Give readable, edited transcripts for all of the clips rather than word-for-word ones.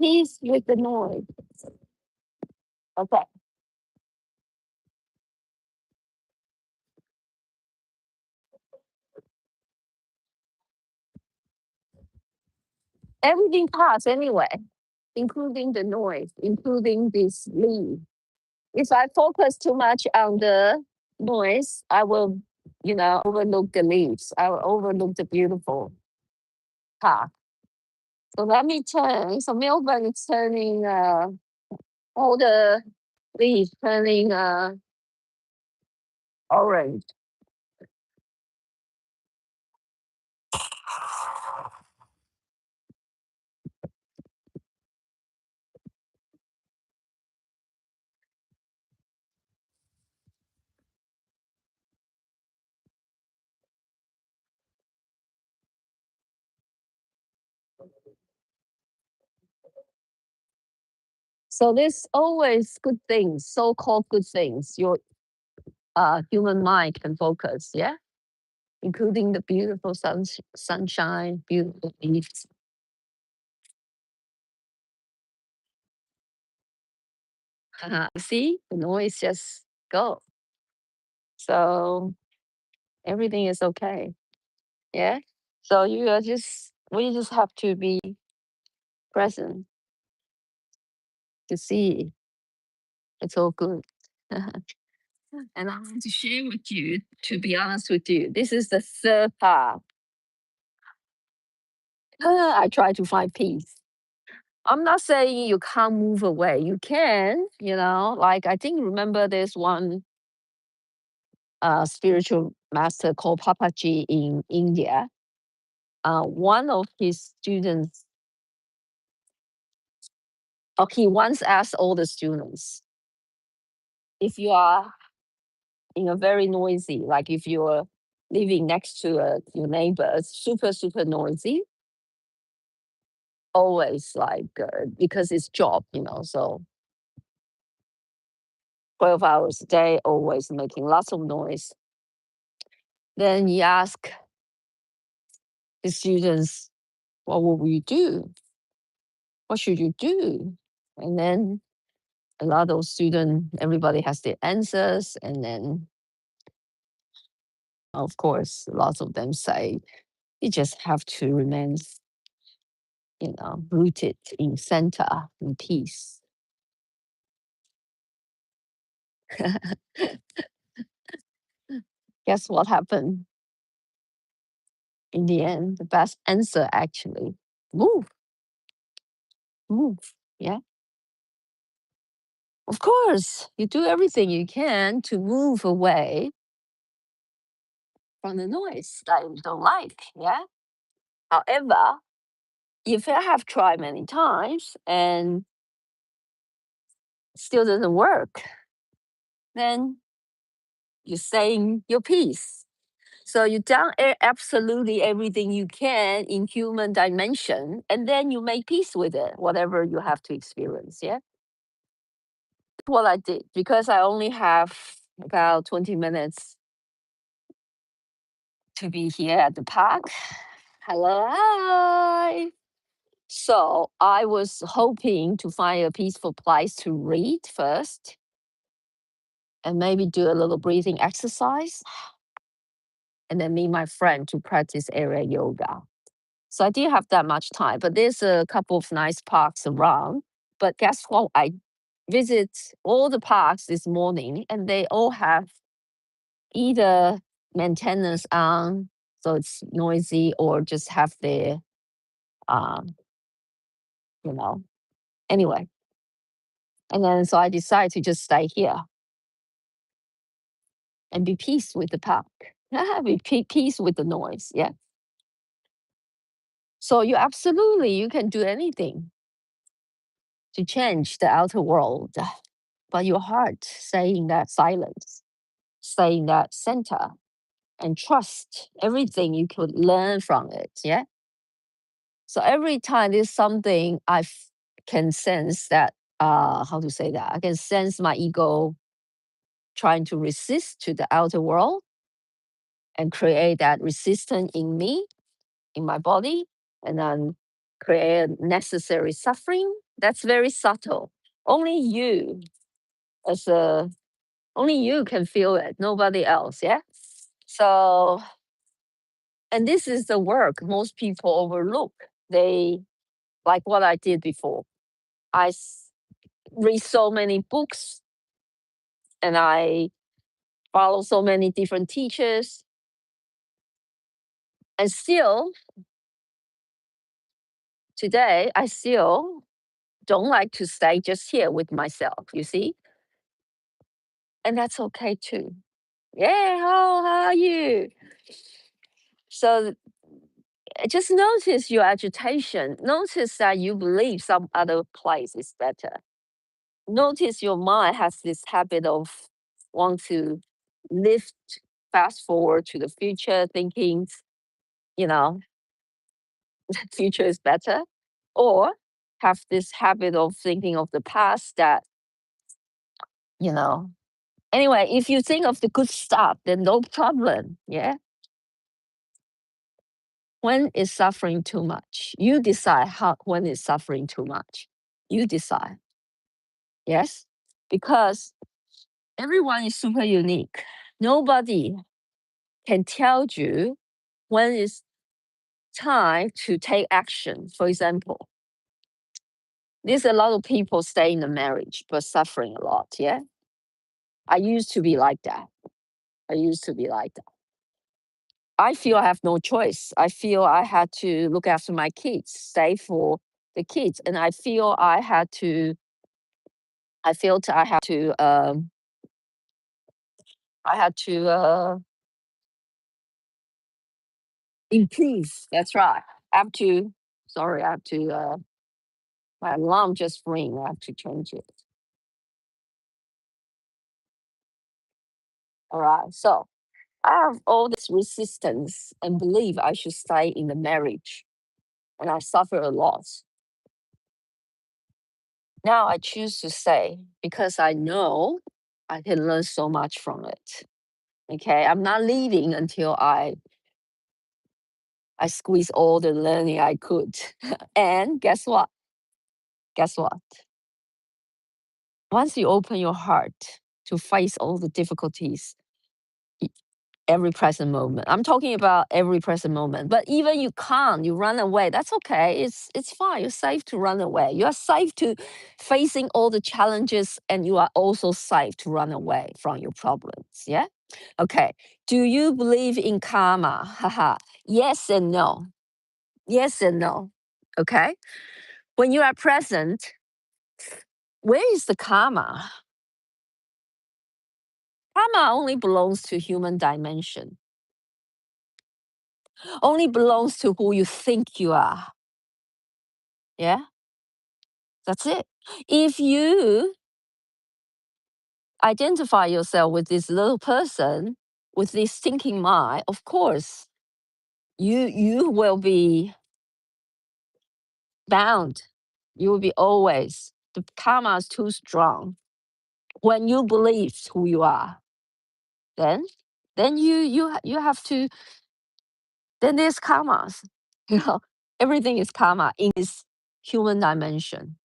Peace with the noise. Okay. Everything passes anyway, including the noise, including this leaf. If I focus too much on the noise, I will, overlook the leaves. I will overlook the beautiful path. So let me turn. So Melbourne is turning all the leaves turning orange. So there's always good things, so-called good things. Your human mind can focus, yeah, including the beautiful sunshine, beautiful leaves. See, the noise just go. So everything is okay. Yeah. So we just have to be present to see it's all good. And I want to share with you, to be honest with you, this is the third part. I try to find peace. I'm not saying you can't move away. You can, like I think remember there's one spiritual master called Papaji in India. One of his students, he once asked all the students, if you are in a very noisy, like if you're living next to your neighbor, super, super noisy, always like, because it's job, so 12 hours a day, always making lots of noise. Then he asked the students, what will you do? What should you do? And then a lot of students, everybody has their answers. And then, of course, lots of them say, you just have to remain, rooted in center, in peace. Guess what happened? In the end, the best answer actually, move, move. Yeah. Of course, you do everything you can to move away from the noise that you don't like. Yeah. However, if I have tried many times and still doesn't work, then you're saying your piece. So you've done absolutely everything you can in human dimension, and then you make peace with it, whatever you have to experience. Yeah. What I did, because I only have about 20 minutes to be here at the park. Hello, hi. So I was hoping to find a peaceful place to read first and maybe do a little breathing exercise and then meet my friend to practice area yoga. So I didn't have that much time, but there's a couple of nice parks around. But guess what? I visit all the parks this morning and they all have either maintenance on, so it's noisy, or just have their, um, you know, anyway. And then so I decided to just stay here and be peace with the park, be peace with the noise. Yeah. So you can do anything to change the outer world, but your heart stay in that silence, stay in that center, and trust everything you could learn from it. Yeah. So every time there's something can sense that, how to say that, I can sense my ego trying to resist to the outer world and create that resistance in me, in my body, and then create necessary suffering. That's very subtle. Only you as a only you can feel it, nobody else, yeah? So, and this is the work most people overlook. They, like what I did before. I read so many books and I follow so many different teachers, and still today I still don't like to stay just here with myself, you see? And that's okay too. Yeah, how are you? So just notice your agitation. Notice that you believe some other place is better. Notice your mind has this habit of want to lift fast forward to the future, thinking, you know, future is better, or have this habit of thinking of the past that, you know. Anyway, if you think of the good stuff, then no problem. Yeah. When is suffering too much? You decide how when is suffering too much. You decide. Yes? Because everyone is super unique. Nobody can tell you when it's time to take action. For example, there's a lot of people stay in a marriage but suffering a lot. Yeah. I used to be like that. I used to be like that. I feel I have no choice. I feel I had to look after my kids, stay for the kids. And I felt I had to improve. That's right. I have to, sorry, I have to, my alarm just ring. I have to change it. All right. So I have all this resistance and believe I should stay in the marriage. And I suffer a lot. Now I choose to stay because I know I can learn so much from it. Okay. I'm not leaving until I squeeze all the learning I could. And guess what? Guess what? Once you open your heart to face all the difficulties, every present moment. I'm talking about every present moment. But even you can't, you run away. That's okay. It's fine. You're safe to run away. You are safe to facing all the challenges, and you are also safe to run away from your problems. Yeah. Okay. Do you believe in karma? Haha. Yes and no. Yes and no. Okay. When you are present, where is the karma? Karma only belongs to human dimension. Only belongs to who you think you are. Yeah. That's it. If you identify yourself with this little person with this thinking mind, of course, you will be bound. You will be always the karma is too strong. When you believe who you are, then you have to. Then there's karmas. You know, everything is karma in this human dimension.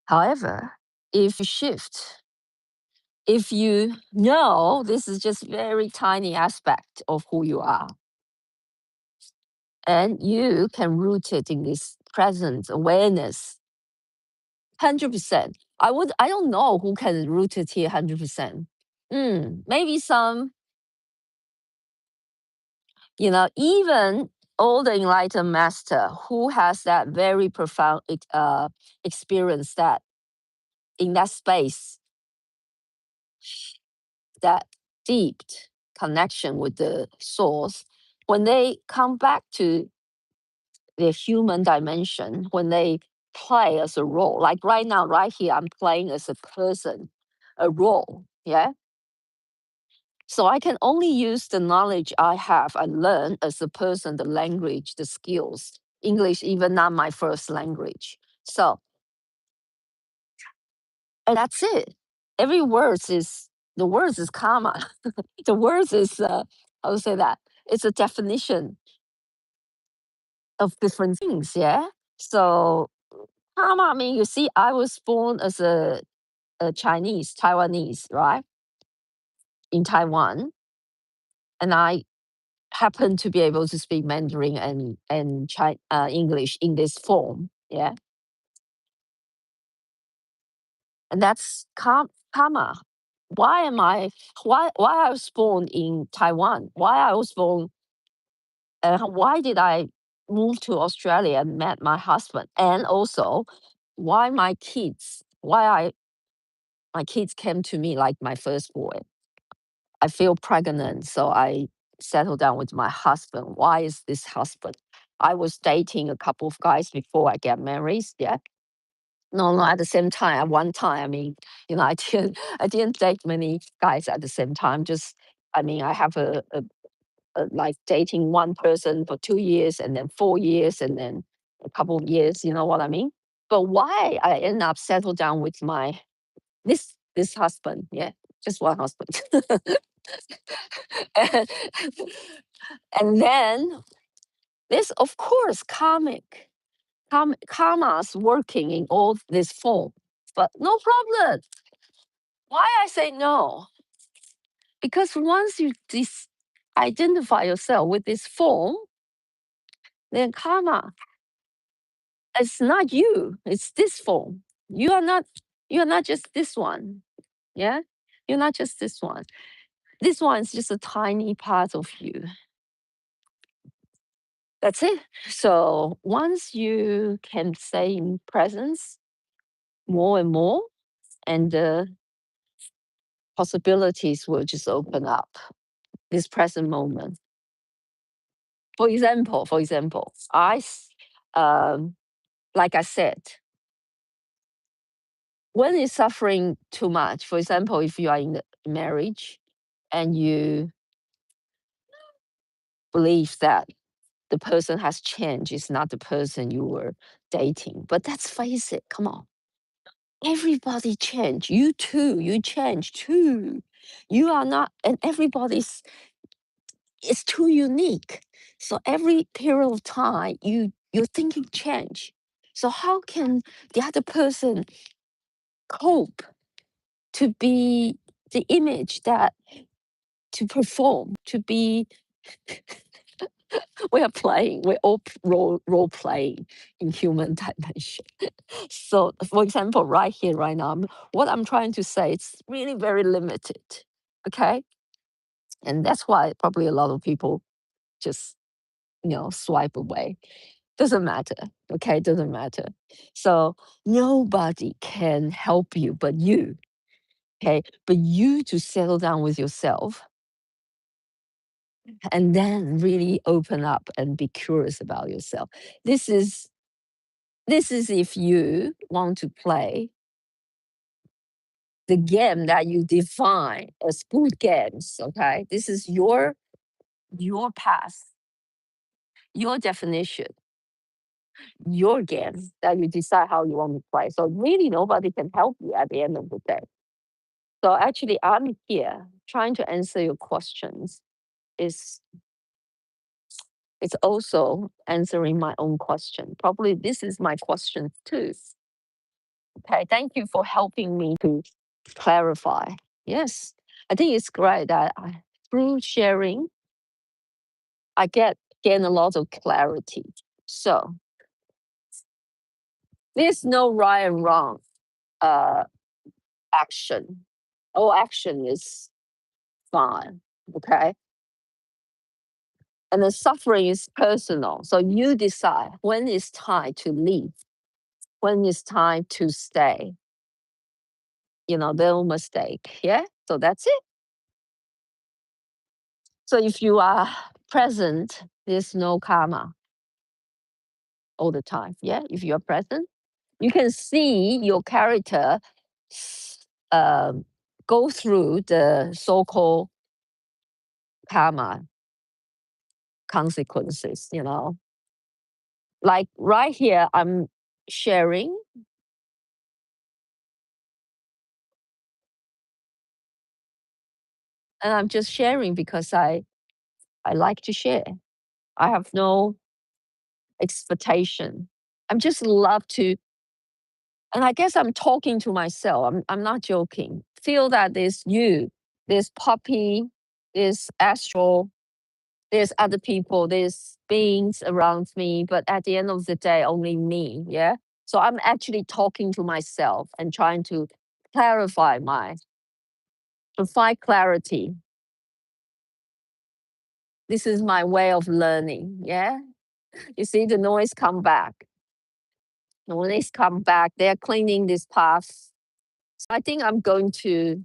However, if you shift, if you know this is just very tiny aspect of who you are, and you can root it in this present awareness 100%. I don't know who can root it here 100%. Maybe some, even all the enlightened master who has that very profound experience, that in that space, that deep connection with the source, when they come back to the human dimension, when they play as a role, like right now, right here, I'm playing as a person, a role. Yeah. So I can only use the knowledge I have and learn as a person, the language, the skills. English, even not my first language. So, and that's it. Every the words is karma. The words is, I would say that it's a definition of different things. Yeah. So Karma, I mean, you see, I was born as a Chinese, Taiwanese, right, in Taiwan, and I happen to be able to speak Mandarin and English in this form, yeah, and that's karma. Why am I? Why I was born in Taiwan? Why I was born? Why did I move to Australia and met my husband? And also, why my kids? Why I my kids came to me like my first boy? I feel pregnant, so I settled down with my husband. Why is this husband? I was dating a couple of guys before I get married. Yeah. No, no, at the same time, at one time, I mean, I didn't date many guys at the same time. Just, I mean, I have like dating one person for 2 years and then 4 years and then a couple of years. You know what I mean? But why I end up settled down with my this husband? Yeah, just one husband. and, and then this, of course, karma's working in all this form, but no problem. Why I say no? Because once you identify yourself with this form, then karma, it's not you, it's this form. You are not just this one. Yeah? You're not just this one. This one is just a tiny part of you. That's it. So once you can stay in presence more and more, and the possibilities will just open up this present moment. For example, um, like I said, when you're suffering too much, for example, if you are in the marriage and you believe that the person has changed, it's not the person you were dating. But let's face it, come on. Everybody change. You too, you change too. You are not, and everybody's it's too unique. So every period of time, your thinking change. So how can the other person cope to be the image that to perform to be? We are playing. We're all role playing in human dimension. So, for example, right here, right now, what I'm trying to say, it's really very limited. Okay, and that's why probably a lot of people just swipe away. Doesn't matter. Okay, doesn't matter. So nobody can help you but you. Okay, but you to settle down with yourself and then really open up and be curious about yourself. This is if you want to play the game that you define as good games. Okay, this is your path, your definition, your game that you decide how you want to play. So really, nobody can help you at the end of the day. So actually, I'm here trying to answer your questions. Is It's also answering my own question. Probably this is my question too. Okay, thank you for helping me to clarify. Yes, I think it's great that through sharing, I gain a lot of clarity. So there's no right and wrong uh, action. All action is fine. Okay, and the suffering is personal. So you decide when it's time to leave, when it's time to stay. No mistake. Yeah. So that's it. So if you are present, there's no karma all the time. Yeah. If you're present, you can see your character um, go through the so called karma consequences, Like right here, I'm sharing, and I'm just sharing because I like to share. I have no expectation. I'm just love to And I guess I'm talking to myself. I'm not joking. Feel that there's you, there's Poppy, there's Astral, there's other people, there's beings around me, but at the end of the day, only me. Yeah. So I'm actually talking to myself and trying to clarify to find clarity. This is my way of learning. Yeah. You see the noise come back. The noise come back. They're cleaning this path. So I think I'm going to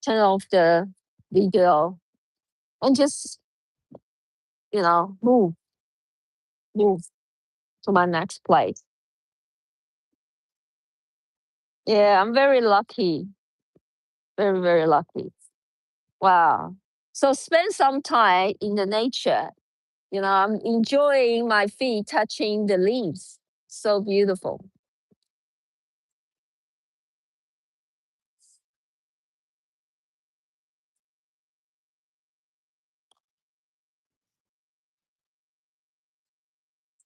turn off the video and just, move to my next place. Yeah, I'm very lucky. Very, very lucky. Wow. So spend some time in the nature. I'm enjoying my feet touching the leaves. So beautiful.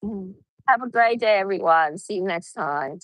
Mm. Have a great day, everyone. See you next time.